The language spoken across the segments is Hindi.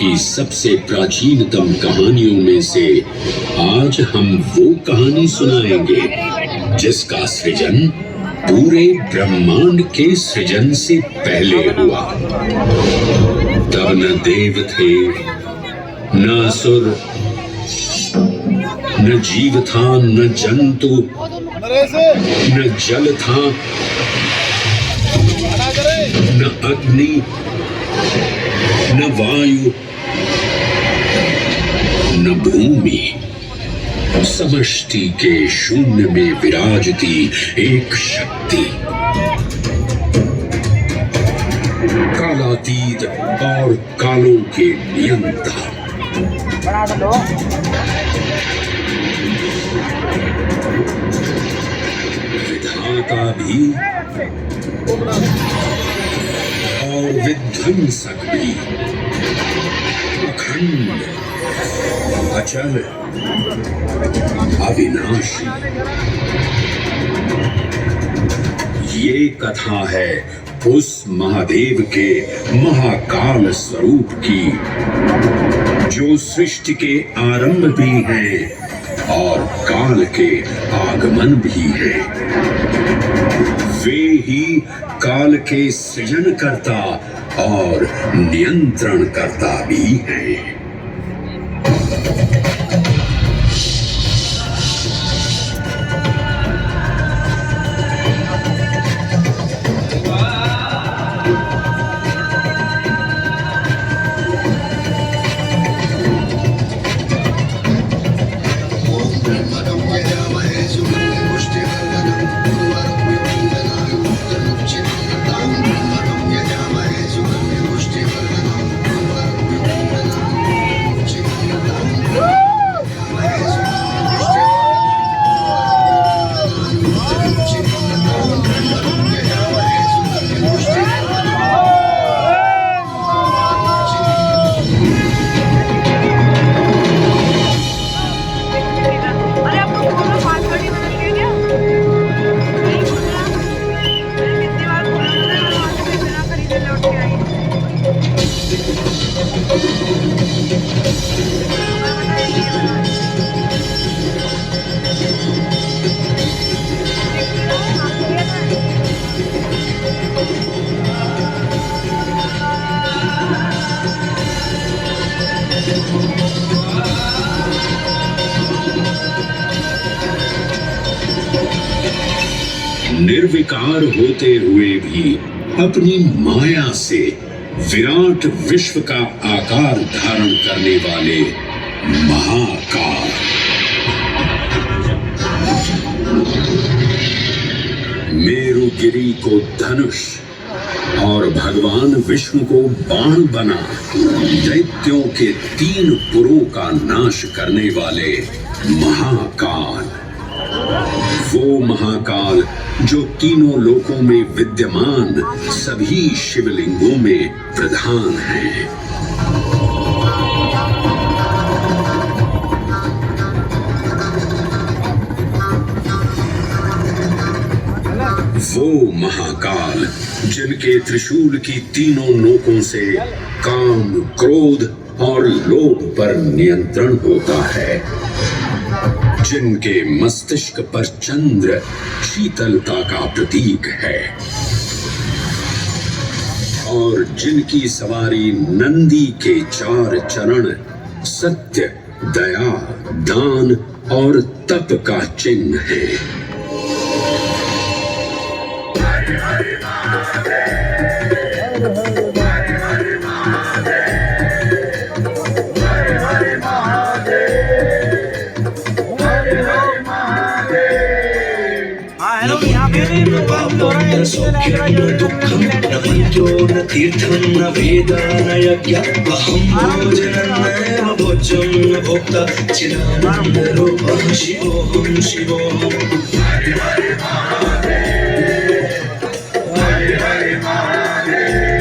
की सबसे प्राचीनतम कहानियों में से आज हम वो कहानी सुनाएंगे जिसका सृजन पूरे ब्रह्मांड के सृजन से पहले हुआ। तब न देव थे, न असुर, न जीव था, न जंतु, न जल था, न अग्नि, न वायु, न भूमि। समष्टि के शून्य में विराजती एक शक्ति, कालातीत और कालों के नियंता। विधाता भी और विध्वंसक भी, अखंड, अचल, अविनाशी। ये कथा है उस महादेव के महाकाल स्वरूप की, जो सृष्टि के आरंभ भी हैं और काल के आगमन भी हैं। वे ही काल के सृजन करता और नियंत्रण करता भी हैं। निर्विकार होते हुए भी अपनी माया से विराट विश्व का आकार धारण करने वाले महाकाल। मेरुगिरी को धनुष और भगवान विष्णु को बाण बना दैत्यों के 3 पुरों का नाश करने वाले महाकाल। वो महाकाल जो तीनों लोकों में विद्यमान सभी शिवलिंगों में प्रधान है। वो महाकाल जिनके त्रिशूल की तीनों नोकों से काम, क्रोध और लोभ पर नियंत्रण होता है, जिनके मस्तिष्क पर चंद्र शीतलता का प्रतीक है और जिनकी सवारी नंदी के 4 चरण सत्य, दया, दान और तप का चिन्ह है। सौख्यं न दुःखं न मन्त्रो न तीर्थं न वेदा न यज्ञः अहं भोजनं न भोज्यं न भोक्ता चिदानन्दरूपः शिवोऽहं शिवोऽहम्। हरि हरि महादेव, हरि हरि महादेव।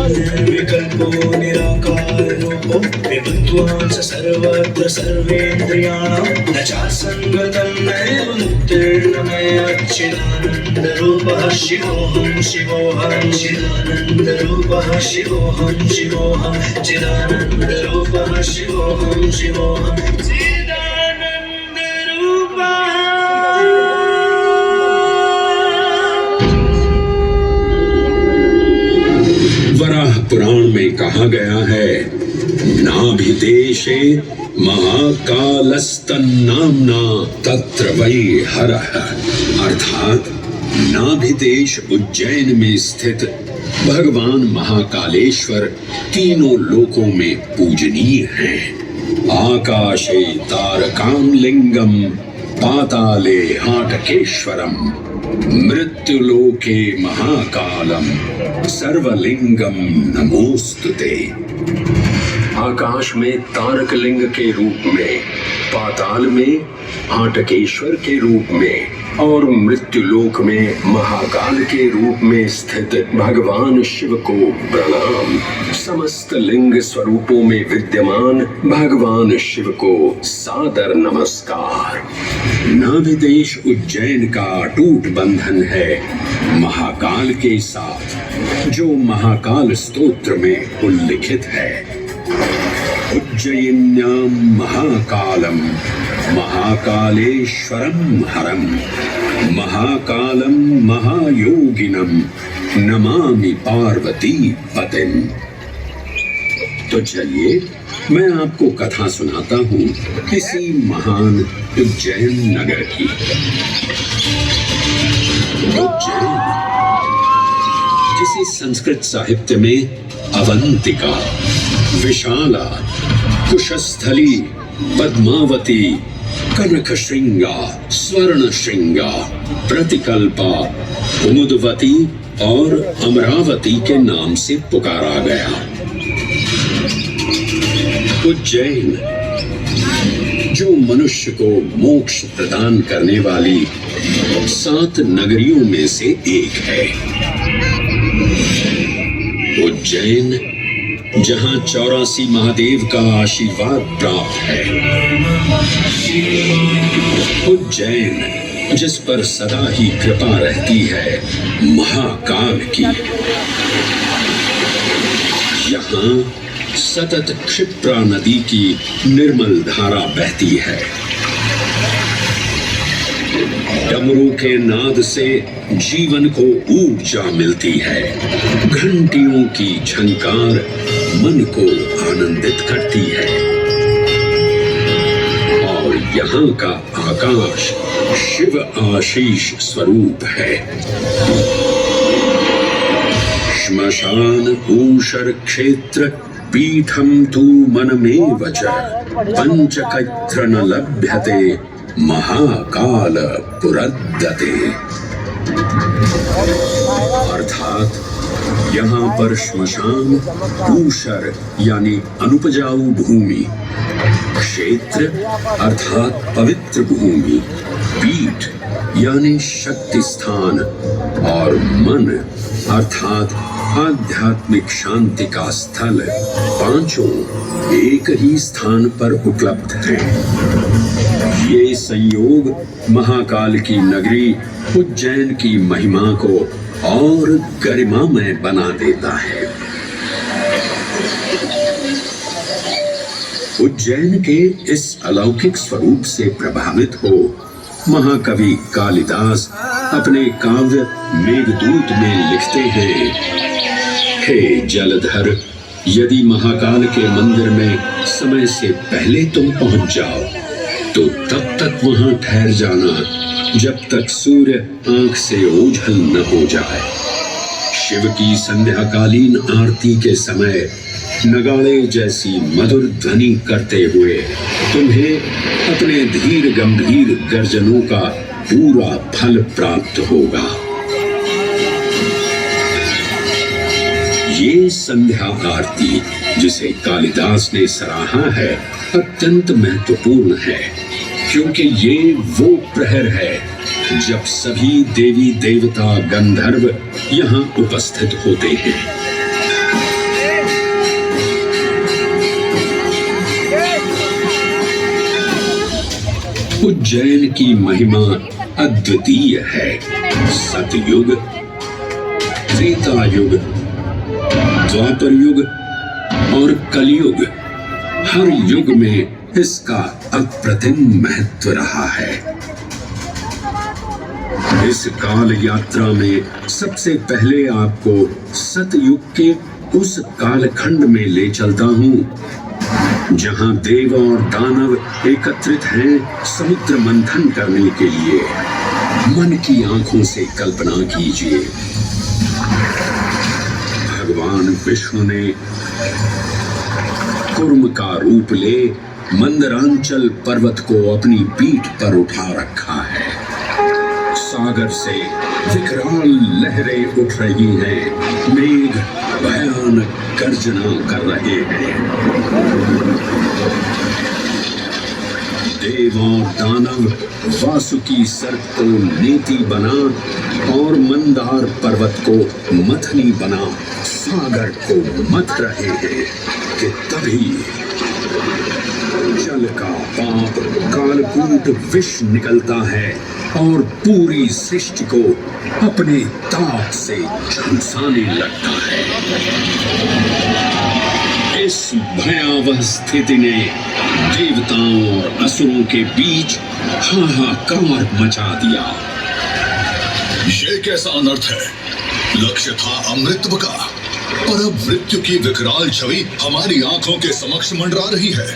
निर्विकल्पो निराकार रूपो विभुत्वान् च सर्वत्र सर्वेन्द्रियाणां न चासङ्गतं नैव मुक्तिर्न मे अच्छिदानन्दरूपः शिवोऽहं शिवोऽहं चिदानन्दरूपः शिवोऽहं शिवोऽहं चिदानन्दरूपः शिवोऽहं शिवोऽहं वराह पुराण में कहा गया है, नाभिदेशे महाकालस्तन्नाम्ना तत्र वै हरः, अर्थात नाभिदेश उज्जैन में स्थित भगवान महाकालेश्वर तीनों लोकों में पूजनीय हैं। आकाशे तारकां लिंगम पाताले हाटकेश्वरम मृत्युलोके महाकालम सर्वलिंगम नमोस्तुते। आकाश में तारक लिंग के रूप में, पाताल में हाटकेश्वर के रूप में और मृत्युलोक में महाकाल के रूप में स्थित भगवान शिव को प्रणाम। समस्त लिंग स्वरूपों में विद्यमान भगवान शिव को सादर नमस्कार। नाभिदेश उज्जैन का अटूट बंधन है महाकाल के साथ, जो महाकाल स्तोत्र में उल्लिखित है। उज्जयिन्यां महाकालम महाकालेश्वरम हरम महाकालम महायोगिनम नमामि पार्वती पतिम। तो चलिए मैं आपको कथा सुनाता हूँ किसी महान उज्जैन नगर की। उज्जैन जिसे संस्कृत साहित्य में अवंतिका, विशाला, कुशस्थली, पद्मावती, कनकश्रृंगा, स्वर्णश्रृंगा, प्रतिकल्पा, कुमुदवती और अमरावती के नाम से पुकारा गया। उज्जैन जो मनुष्य को मोक्ष प्रदान करने वाली 7 नगरियों में से एक है। उज्जैन जहां 84 महादेव का आशीर्वाद प्राप्त है। उज्जैन जिस पर सदा ही कृपा रहती है महाकाल की। यहाँ सतत क्षिप्रा नदी की निर्मल धारा बहती है। डमरू के नाद से जीवन को ऊर्जा मिलती है। घंटियों की झंकार मन को आनंदित करती है। और यहाँ का आकाश शिव आशीष स्वरूप है। श्मशान ऊषर क्षेत्र पीठम तु मनमेव च पंचकत्र न लभ्यते महाकाल पुरद्दते। अर्थात यहाँ पर श्मशान, ऊषर यानी अनुपजाऊ भूमि, क्षेत्र अर्थात पवित्र भूमि, पीठ यानी शक्ति स्थान और मन अर्थात आध्यात्मिक शांति का स्थल पांचों एक ही स्थान पर उपलब्ध हैं। ये संयोग महाकाल की नगरी उज्जैन की महिमा को और गरिमामय बना देता है। उज्जैन के इस अलौकिक स्वरूप से प्रभावित हो महाकवि कालिदास अपने काव्य मेघदूत में लिखते हैं, हे जलधर, यदि महाकाल के मंदिर में समय से पहले तुम पहुंच जाओ तो तब तक वहां ठहर जाना जब तक सूर्य आंख से ओझल न हो जाए। शिव की संध्याकालीन आरती के समय नगाड़े जैसी मधुर ध्वनि करते हुए तुम्हें अपने धीर गंभीर गर्जनों का पूरा फल प्राप्त होगा। ये संध्या आरती जिसे कालिदास ने सराहा है अत्यंत महत्वपूर्ण है, क्योंकि ये वो प्रहर है जब सभी देवी देवता गंधर्व यहाँ उपस्थित होते हैं। उज्जैन की महिमा अद्वितीय है। सतयुग त्रेता युग, द्वापर युग और कलयुग, हर युग में इसका अप्रतिम महत्व रहा है। इस काल यात्रा में सबसे पहले आपको सतयुग के उस कालखंड में ले चलता हूं जहां देव और दानव एकत्रित हैं समुद्र मंथन करने के लिए। मन की आंखों से कल्पना कीजिए, भगवान विष्णु ने कुर्म का रूप ले मंदरांचल पर्वत को अपनी पीठ पर उठा रखा है। सागर से विकराल लहरें उठ रही हैं, मेघ भयानक गर्जना कर रहे हैं। देव और दानव वासुकी सर्प को नेति बना और मंदार पर्वत को मथनी बना सागर को मथ रहे हैं कि तभी जल का पाप कालकूट विष निकलता है और पूरी सृष्टि को अपने ताप से झुलसाने लगता है। इस भयावह स्थिति ने देवताओं और असुरों के बीच हाहाकार मचा दिया। ये कैसा अनर्थ है? लक्ष्य था अमृतत्व का, पर अब मृत्यु की विकराल छवि हमारी आंखों के समक्ष मंडरा रही है।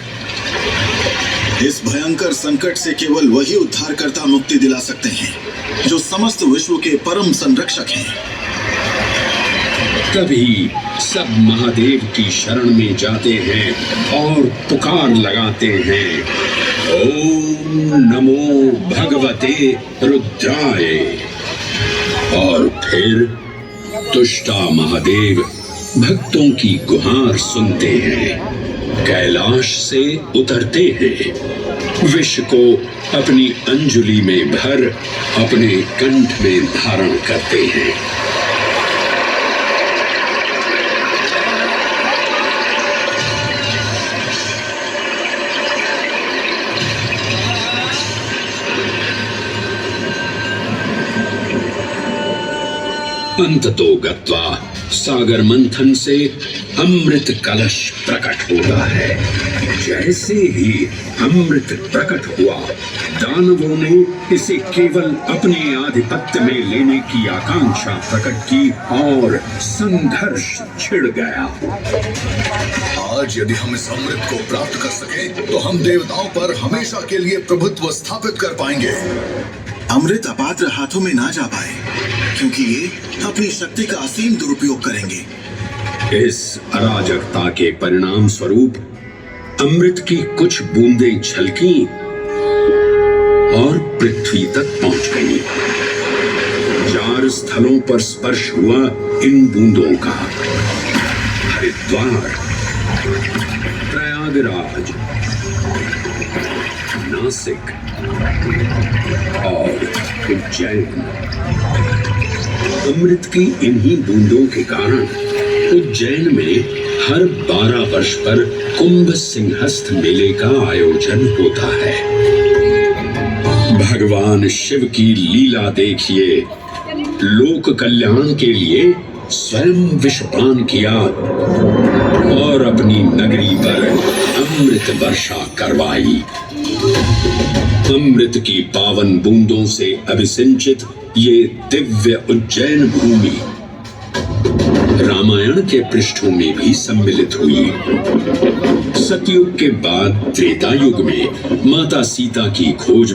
इस भयंकर संकट से केवल वही उद्धारकर्ता मुक्ति दिला सकते हैं जो समस्त विश्व के परम संरक्षक हैं। तभी सब महादेव की शरण में जाते हैं और पुकार लगाते हैं, ओम नमो भगवते रुद्राय। और फिर तुष्टा महादेव भक्तों की गुहार सुनते हैं, कैलाश से उतरते हैं, विष को अपनी अंजुलि में भर अपने कंठ में धारण करते हैं। अंततो गत्वा सागर मंथन से अमृत कलश प्रकट होता है। जैसे ही अमृत प्रकट हुआ, दानवों ने इसे केवल अपने आधिपत्य में लेने की आकांक्षा प्रकट की और संघर्ष छिड़ गया। आज यदि हम इस अमृत को प्राप्त कर सकें, तो हम देवताओं पर हमेशा के लिए प्रभुत्व स्थापित कर पाएंगे। अमृत अपात्र हाथों में ना जा पाए, क्योंकि ये अपनी शक्ति का असीम दुरुपयोग करेंगे। इस अराजकता के परिणाम स्वरूप अमृत की कुछ बूंदें छलकी और पृथ्वी तक पहुंच गई। 4 स्थलों पर स्पर्श हुआ इन बूंदों का, हरिद्वार, प्रयागराज, नासिक और उज्जैन। अमृत की इन्हीं बूंदों के कारण उज्जैन में हर 12 वर्ष पर कुंभ सिंहस्थ मेले का आयोजन होता है। भगवान शिव की लीला देखिए, लोक कल्याण के लिए स्वयं विषपान किया और अपनी नगरी पर अमृत वर्षा करवाई। अमृत की पावन बूंदों से अभिसिंचित ये दिव्य उज्जैन भूमि रामायण के पृष्ठों में भी सम्मिलित हुई। सतयुग के बाद त्रेता युग में माता सीता की खोज